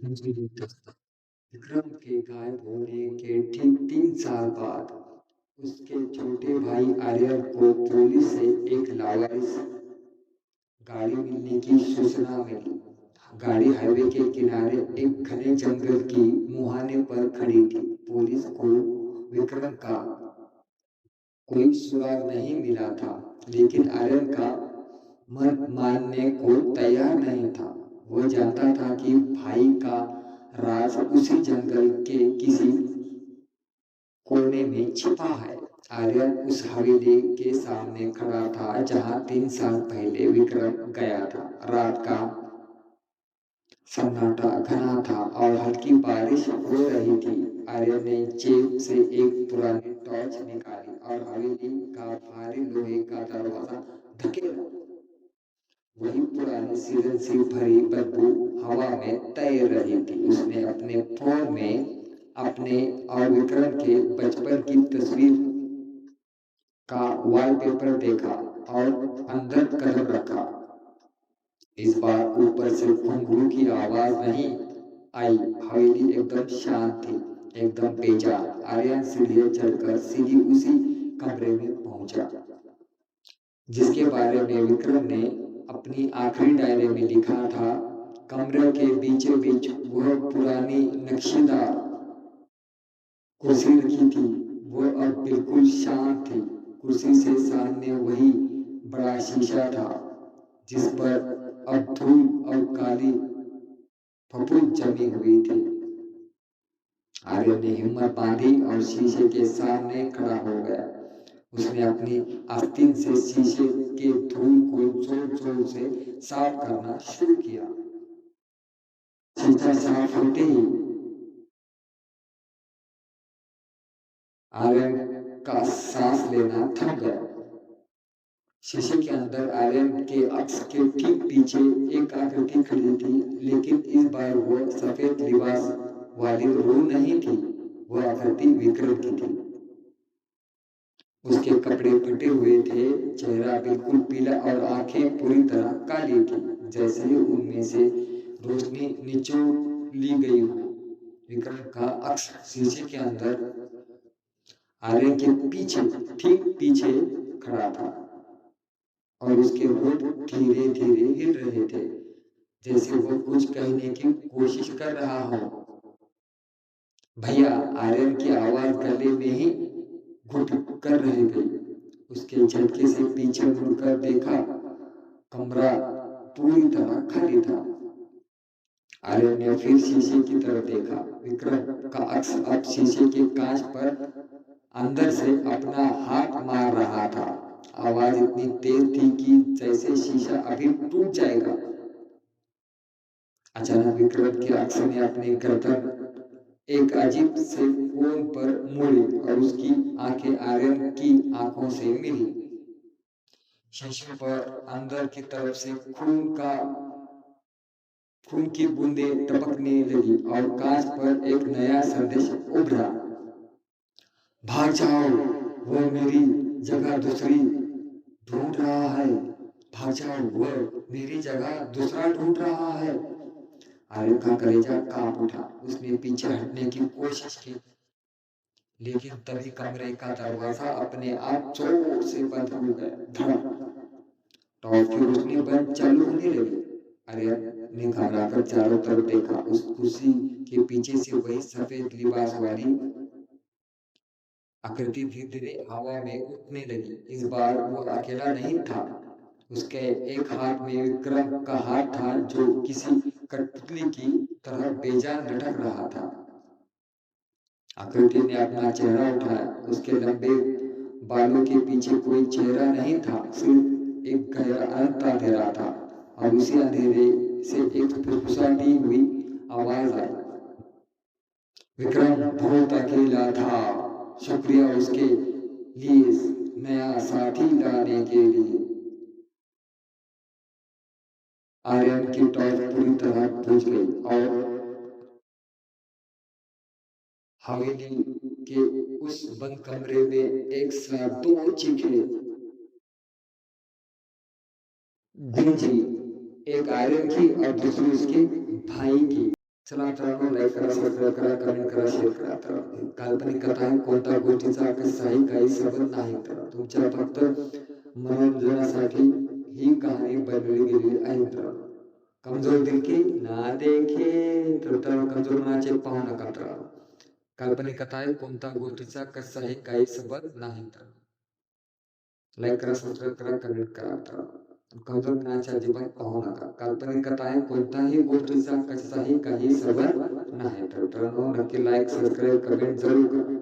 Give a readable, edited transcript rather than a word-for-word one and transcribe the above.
विक्रम के गायब होने के ठीक 3 साल बाद उसके छोटे भाई आर्यन को पुलिस से एक लावारिस गाड़ी मिलने की सूचना मिली। गाड़ी हाईवे के किनारे एक घने जंगल की मुहाने पर खड़ी थी। पुलिस को विक्रम का कोई सुराग नहीं मिला था, लेकिन आर्यन का मन मानने को तैयार नहीं था। वो जानता था कि भाई का राज उसी जंगल के किसी कोने में छिपा है। आर्यन उस हवेली के सामने खड़ा था जहां 3 साल पहले विक्रम गया था। रात का सन्नाटा घना था और हल्की बारिश हो रही थी। आर्यन ने जेब से एक पुरानी टॉर्च निकाली और हवेली का भारी लोहे का दरवाजा धकेला। वही पुरानी सीजन से भरी बदबू हवा में तैर रही थी। उसने अपने फोन में अपने और विक्रम के बचपन की तस्वीर का वॉलपेपर देखा और अंदर कदम रखा। इस बार ऊपर से घुंघरू की आवाज नहीं आई। हवेली एकदम शांत थी, एकदम बेजान। आर्यन सीढ़ियां चढ़कर सीधी उसी कमरे में पहुंचा जिसके बारे में विक्रम ने अपनी आखिरी डायरी में लिखा था। कमरे के बीचों बीच वह पुरानी नक्शीदार कुर्सी रखी थी। वो अब बिल्कुल शांत थी। कुर्सी से सामने वही बड़ा शीशा था जिस पर अब धूल और काली फफूंद जमी हुई थी। आर्यन ने हिम्मत बांधी और शीशे के सामने खड़ा हो गया। उसने अपनी आस्तीन से शीशे के धूल को जोर जोर से साफ करना शुरू किया। शीशा साफ होते ही आर्यन का सांस लेना थम गया। शीशे के अंदर आर्यन के अक्स के ठीक पीछे एक आकृति खड़ी थी, लेकिन इस बार वो सफेद लिबास वाली रूह नहीं थी। वह आकृति विक्रम की थी। उसके कपड़े फटे हुए थे, चेहरा बिल्कुल पीला और आंखें पूरी तरह काली थी, जैसे उनमें से रोशनी निचोड़ ली गई हो। विक्रम का अक्स शीशे के अंदर आर्यन के पीछे ठीक पीछे खड़ा था और उसके होठ धीरे धीरे हिल रहे थे, जैसे वो कुछ कहने की कोशिश कर रहा हो। भैया, आर्यन की आवाज गले में ही घुट कर रह गई। उसके झटके से पीछे मुड़कर देखा, कमरा पूरी तरह खाली था। आर्यन ने फिर शीशे की तरफ देखा। विक्रम का अक्स अब शीशे के कांच पर अंदर से अपना हाथ मार रहा था। आवाज इतनी तेज थी कि जैसे शीशा अभी टूट जाएगा। अचानक विक्रम के अक्स ने अपनी गर्दन एक अजीब से कोण पर मुड़ी और उसकी आंखें आर्यन की आंखों से मिली। शीशे पर अंदर की तरफ से खून की बूंदें टपकने लगी और कांच पर एक नया संदेश उभरा। भाग जाओ, वो मेरी जगह दूसरी ढूंढ रहा है। भाग जाओ, वो मेरी जगह दूसरा ढूंढ रहा है। आर्यन का कलेजा कांप उठा। उसने पीछे हटने की कोशिश की, लेकिन तभी कमरे का दरवाजा अपने आप जोर से बंद हो गया। धड़क। टॉर्च की रोशनी बंद चालू होने लगी। आर्यन ने घबराकर चारों तरफ देखा। उस कुर्सी के पीछे से वही सफेद लिबास वाली आकृति धीरे धीरे हवा में उठने लगी। इस बार वो अकेला नहीं था। उसके एक हाथ में विक्रम का हाथ था, जो किसी कठपुतली की तरह बेजान लटक रहा था। आकृति ने अपना चेहरा उठाया। उसके लंबे बालों के पीछे कोई चेहरा नहीं था, सिर्फ एक गहरा अनंत अंधेरा था। और उसी अंधेरे से एक फुसफुसाती हुई आवाज आई। विक्रम बहुत अकेला था। शुक्रिया उसके लिए नया साथी लाने के लिए। आर्यन की टॉर्च पूरी तरह बुझ गई और हवेली के उस बंद कमरे में एक साथ दो चीखें गूंजी, एक आर्यन की और दूसरी उसके भाई की। चला मित्रांनो, लाईक करा, सबस्क्राईब करा, कमेंट करा, शेअर करा. तर काल्पनिक कथा आहे, कोणत्या गोष्टीचा किस्साही काही सबंध नाही. तर तुमच्या फक्त मनोरंजनासाठी ही कहाणी बनवली गेलेली आहे मित्रांनो. कमजोर दिल की ना देखे. तर मित्रांनो, कमजोर मनाचे पाहू नका मित्रांनो. काल्पनिक कथा आहे, कोणत्या गोष्टीचा किस्साही काही सबंध नाही मित्रांनो. लाईक करा, सबस्क्राईब करा, कमेंट करा मित्रांनो. कमजोर मनाचे अजिबात पाहू नका. काल्पनिक कथा आहे, कोणत्याही गोष्टीचा कशाचाही काही सबंध नाही. तर मित्रांनो, नक्की लाईक, सबस्क्राईब, कमेंट जरूर करा.